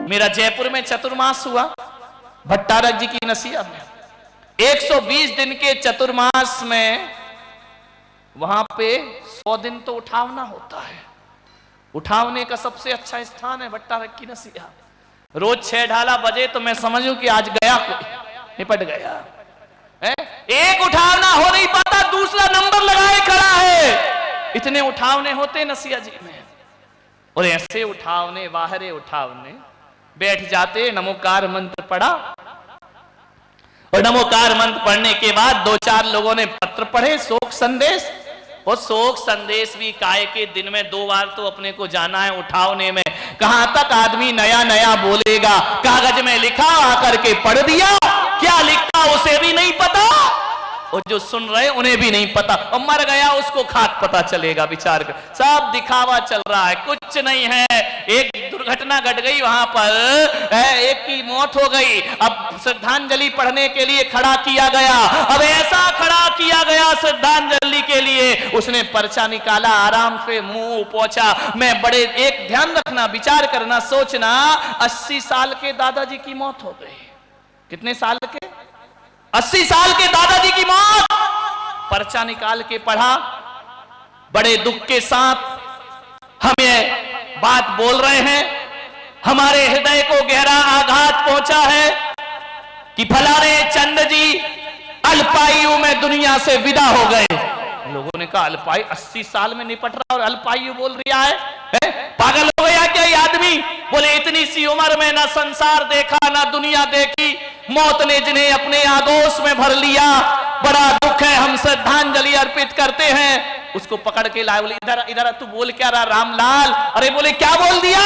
मेरा जयपुर में चतुर्मास हुआ भट्टारक जी की नसीहत में। 120 दिन के चतुर्मास में वहां पे 100 दिन तो उठावना होता है। उठावने का सबसे अच्छा स्थान है भट्टारक की नसीहत। रोज 6 ढाला बजे तो मैं समझूं कि आज गया कोई, निपट गया है? एक उठावना हो नहीं पाता, दूसरा नंबर लगाए खड़ा है। इतने उठावने होते नसीहत जी में, और ऐसे उठावने बाहरे उठावने। बैठ जाते, नमोकार मंत्र पढ़ा, और नमोकार मंत्र पढ़ने के बाद 2-4 लोगों ने पत्र पढ़े, शोक संदेश। और शोक संदेश भी काय के दिन में 2 बार तो अपने को जाना है उठावने में। कहां तक आदमी नया नया बोलेगा। कागज में लिखा आकर के पढ़ दिया, क्या लिखा उसे भी नहीं पता, और जो सुन रहे उन्हें भी नहीं पता। और मर गया उसको खाक पता चलेगा, विचार कर। सब दिखावा चल रहा है, कुछ नहीं है। एक दुर्घटना घट गई वहां पर, एक की मौत हो गई। अब श्रद्धांजलि पढ़ने के लिए खड़ा किया गया। अब ऐसा खड़ा किया गया श्रद्धांजलि के लिए, उसने पर्चा निकाला, आराम से मुंह पोंछा। मैं बड़े, एक ध्यान रखना, विचार करना, सोचना, 80 साल के दादाजी की मौत हो गई। कितने साल के? 80 साल के दादाजी की मौत। पर्चा निकाल के पढ़ा, बड़े दुख के साथ हम ये बात बोल रहे हैं। हमारे हृदय को गहरा आघात पहुंचा है कि फलाने चंद जी अल्पायु में दुनिया से विदा हो गए। लोगों ने कहा अल्पायु, 80 साल में निपट रहा और अल्पायु बोल रहा है? पागल हो गया क्या ये आदमी? बोले इतनी सी उम्र में ना संसार देखा ना दुनिया देखी, मौत ने जिन्हें अपने आगोश में भर लिया। बड़ा दुख है, हम श्रद्धांजलि अर्पित करते हैं। उसको पकड़ के लाए, बोले इधर इधर, तू बोल क्या रहा रामलाल? अरे बोले क्या बोल दिया?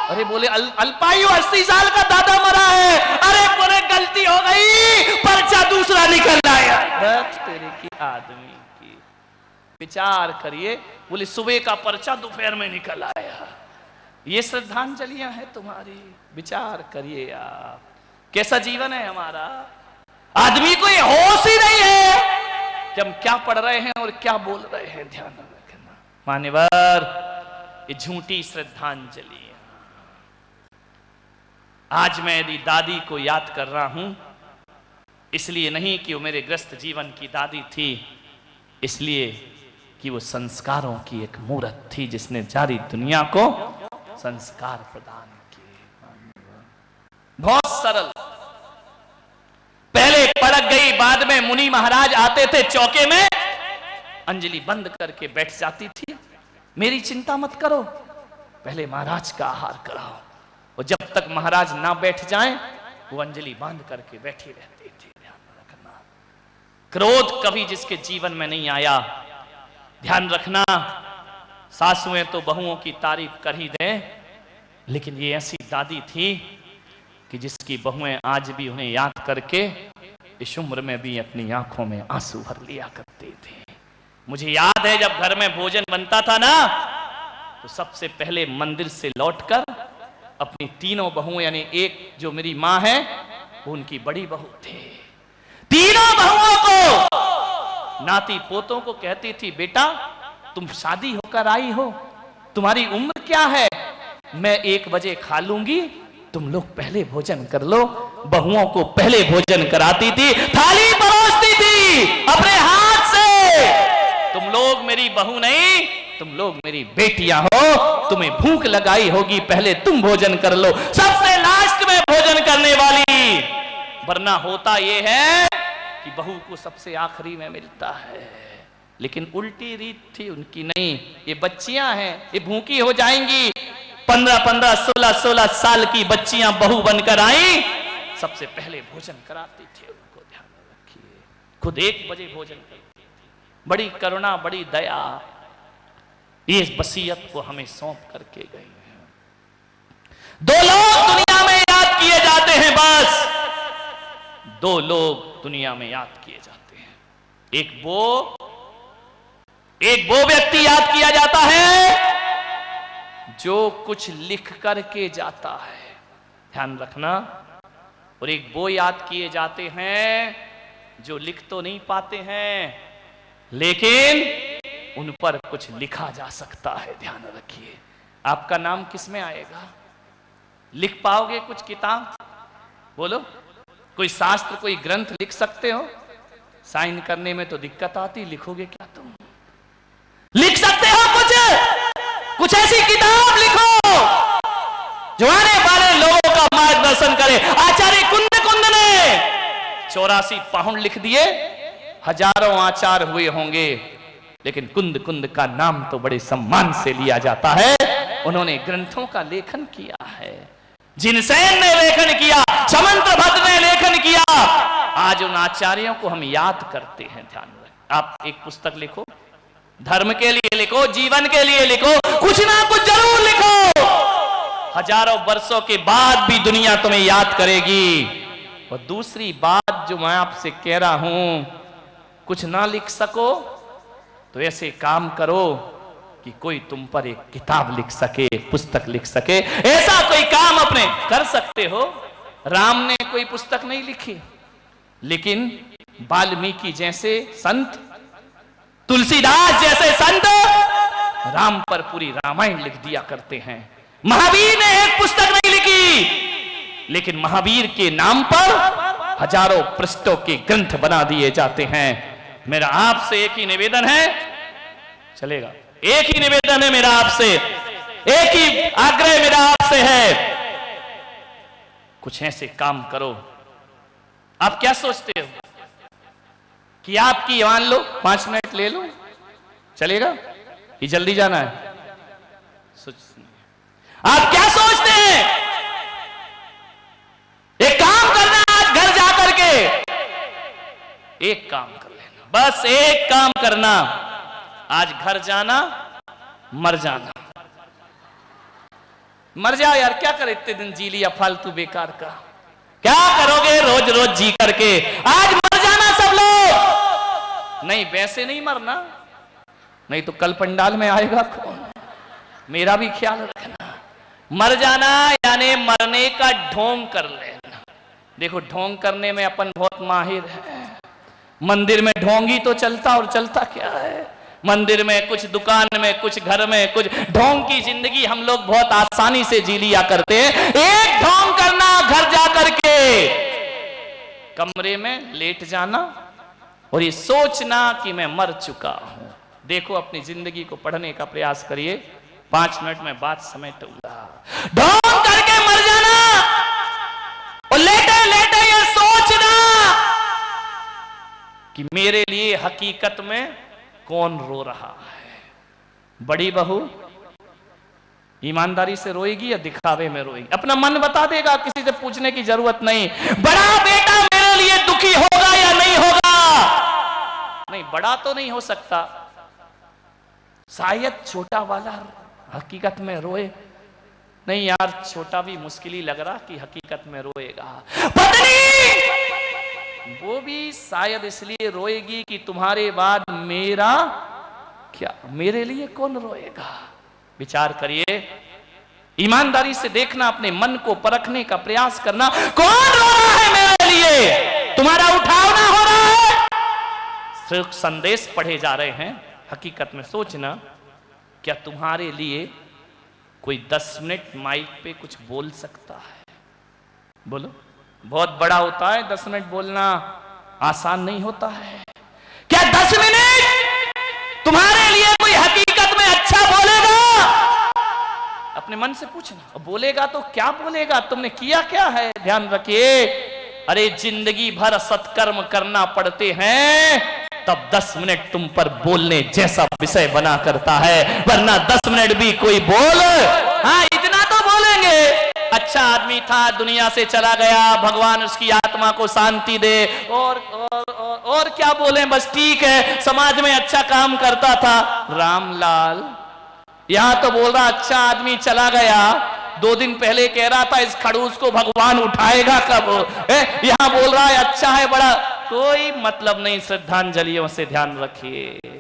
अरे बोले अल्पायु 80 साल का दादा मरा है। अरे बोले गलती हो गई, पर्चा दूसरा निकल आया। तेरे की आदमी की, विचार करिए। बोले सुबह का पर्चा दोपहर में निकल आया। ये श्रद्धांजलियां हैं तुम्हारी, विचार करिए आप। कैसा जीवन है हमारा? आदमी को ये होश ही नहीं है कि हम क्या पढ़ रहे हैं और क्या बोल रहे हैं। ध्यान रखना मान्यवर, ये झूठी श्रद्धांजलि। आज मैं यदि दादी को याद कर रहा हूं, इसलिए नहीं कि वो मेरे ग्रस्त जीवन की दादी थी, इसलिए कि वो संस्कारों की एक मूर्त थी जिसने सारी दुनिया को संस्कार प्रदान किए। बहुत सरल, पहले पड़क गई, बाद में मुनि महाराज आते थे चौके में, अंजलि बंद करके बैठ जाती थी। मेरी चिंता मत करो, पहले महाराज का आहार कराओ। और जब तक महाराज ना बैठ जाएं, वो अंजलि बांध करके बैठी रहती थी। ध्यान रखना, क्रोध कभी जिसके जीवन में नहीं आया, ध्यान रखना। सासुएं तो बहुओं की तारीफ कर ही दें, लेकिन ये ऐसी दादी थी कि जिसकी बहुएं आज भी उन्हें याद करके इस उम्र में भी अपनी आंखों में आंसू भर लिया करती थी। मुझे याद है जब घर में भोजन बनता था ना, तो सबसे पहले मंदिर से लौटकर अपनी तीनों बहुएं, यानी एक जो मेरी मां है वो उनकी बड़ी बहू थे, तीनों बहुओं को, नाती पोतों को कहती थी, बेटा तुम शादी होकर आई हो, तुम्हारी उम्र क्या है? मैं 1 बजे खा लूंगी, तुम लोग पहले भोजन कर लो। बहुओं को पहले भोजन कराती थी, थाली परोसती थी अपने हाथ से। तुम लोग मेरी बहू नहीं, तुम लोग मेरी बेटियां हो, तुम्हें भूख लगाई होगी, पहले तुम भोजन कर लो, सबसे लास्ट में भोजन करने वाली। वरना होता यह है कि बहू को सबसे आखिरी में मिलता है। लेकिन उल्टी रीत थी उनकी, नहीं, ये बच्चियां हैं, ये भूखी हो जाएंगी। 15-15, 16-16 साल की बच्चियां बहू बनकर आई, सबसे पहले भोजन कराती थी उनको। ध्यान रखिए, खुद 1 बजे भोजन करती थी। बड़ी करुणा, बड़ी दया, इस वसीयत को हमें सौंप करके गई है। 2 लोग दुनिया में याद किए जाते हैं, बस 2 लोग दुनिया में याद किए जाते हैं। एक वो व्यक्ति याद किया जाता है जो कुछ लिख करके जाता है, ध्यान रखना। और एक वो याद किए जाते हैं जो लिख तो नहीं पाते हैं, लेकिन उन पर कुछ लिखा जा सकता है। ध्यान रखिए, आपका नाम किस में आएगा? लिख पाओगे कुछ किताब? बोलो, कोई शास्त्र, कोई ग्रंथ लिख सकते हो? साइन करने में तो दिक्कत आती, लिखोगे क्या तुम? लिख सकते हो कुछ ऐसी किताब लिखो जो आने वाले लोगों का मार्गदर्शन करे। आचार्य कुंद ने 84 पाउंड लिख दिए, हजारों आचार हुए होंगे, लेकिन कुंद का नाम तो बड़े सम्मान से लिया जाता है। उन्होंने ग्रंथों का लेखन किया है। जिनसेन ने लेखन किया, समंत्रभद्र ने लेखन किया। आज उन आचार्यों को हम याद करते हैं। ध्यान रखें, आप एक पुस्तक लिखो, धर्म के लिए लिखो, जीवन के लिए लिखो, कुछ ना कुछ जरूर लिखो। हजारों वर्षों के बाद भी दुनिया तुम्हें याद करेगी। और दूसरी बात जो मैं आपसे कह रहा हूं, कुछ ना लिख सको तो ऐसे काम करो कि कोई तुम पर एक किताब लिख सके, पुस्तक लिख सके। ऐसा कोई काम अपने कर सकते हो। राम ने कोई पुस्तक नहीं लिखी, लेकिन वाल्मीकि जैसे संत, तुलसीदास जैसे संत राम पर पूरी रामायण लिख दिया करते हैं। महावीर ने एक पुस्तक नहीं लिखी, लेकिन महावीर के नाम पर हजारों पृष्ठों के ग्रंथ बना दिए जाते हैं। मेरा आपसे एक ही निवेदन है, चलेगा, एक ही निवेदन है मेरा आपसे, एक ही आग्रह मेरा आपसे है, कुछ ऐसे काम करो। आप क्या सोचते हो कि आपकी मान लो 5 मिनट ले लो, चलेगा कि जल्दी जाना है? आप क्या सोचते हैं? एक काम करना, आज घर जाकर के एक काम कर लेना, बस एक काम करना, आज घर जाना, मर जाना। मर जाओ यार, क्या करे इतने दिन जी लिया फालतू बेकार का, क्या करोगे रोज रोज जी करके? आज मर जाना सब लोग। नहीं, वैसे नहीं मरना, नहीं तो कल पंडाल में आएगा कौन? मेरा भी ख्याल रखना। मर जाना यानी मरने का ढोंग कर लेना। देखो, ढोंग करने में अपन बहुत माहिर है। मंदिर में ढोंगी तो चलता, और चलता क्या है? मंदिर में कुछ, दुकान में कुछ, घर में कुछ, ढोंग की जिंदगी हम लोग बहुत आसानी से जी लिया करते हैं। एक ढोंग करना, घर जाकर के कमरे में लेट जाना और ये सोचना कि मैं मर चुका हूं। देखो, अपनी जिंदगी को पढ़ने का प्रयास करिए, 5 मिनट में बात समेटूंगा। ढोंग करके मर जाना और लेटे लेटे ये सोचना कि मेरे लिए हकीकत में कौन रो रहा है। बड़ी बहू ईमानदारी से रोएगी या दिखावे में रोएगी? अपना मन बता देगा, किसी से पूछने की जरूरत नहीं। बड़ा बेटा मेरे लिए दुखी होगा या नहीं होगा? नहीं, बड़ा तो नहीं हो सकता, शायद छोटा वाला हकीकत में रोए। नहीं यार, छोटा भी मुश्किल ही लग रहा कि हकीकत में रोएगा। पत्नी वो भी शायद इसलिए रोएगी कि तुम्हारे बाद मेरा क्या, मेरे लिए कौन रोएगा? विचार करिए, ईमानदारी से देखना, अपने मन को परखने का प्रयास करना। कौन रो रहा है मेरे लिए? तुम्हारा उठाव ना हो रहा है, सिर्फ संदेश पढ़े जा रहे हैं। हकीकत में सोचना, क्या तुम्हारे लिए कोई 10 मिनट माइक पे कुछ बोल सकता है? बोलो, बहुत बड़ा होता है 10 मिनट बोलना, आसान नहीं होता है। क्या 10 मिनट तुम्हारे लिए कोई हकीकत में अच्छा बोलेगा? अपने मन से पूछना। बोलेगा तो क्या बोलेगा? तुमने किया क्या है? ध्यान रखिए, अरे जिंदगी भर सत्कर्म करना पड़ते हैं, तब 10 मिनट तुम पर बोलने जैसा विषय बना करता है, वरना 10 मिनट भी कोई बोल, हाँ इतना तो बोलेंगे, अच्छा आदमी था, दुनिया से चला गया, भगवान उसकी आत्मा को शांति दे, और क्या बोले, बस ठीक है, समाज में अच्छा काम करता था। रामलाल यहां तो बोल रहा अच्छा आदमी चला गया, 2 दिन पहले कह रहा था इस खड़ूस को भगवान उठाएगा कब, यहां बोल रहा है अच्छा है बड़ा। कोई मतलब नहीं, श्रद्धांजलियों से ध्यान रखिए।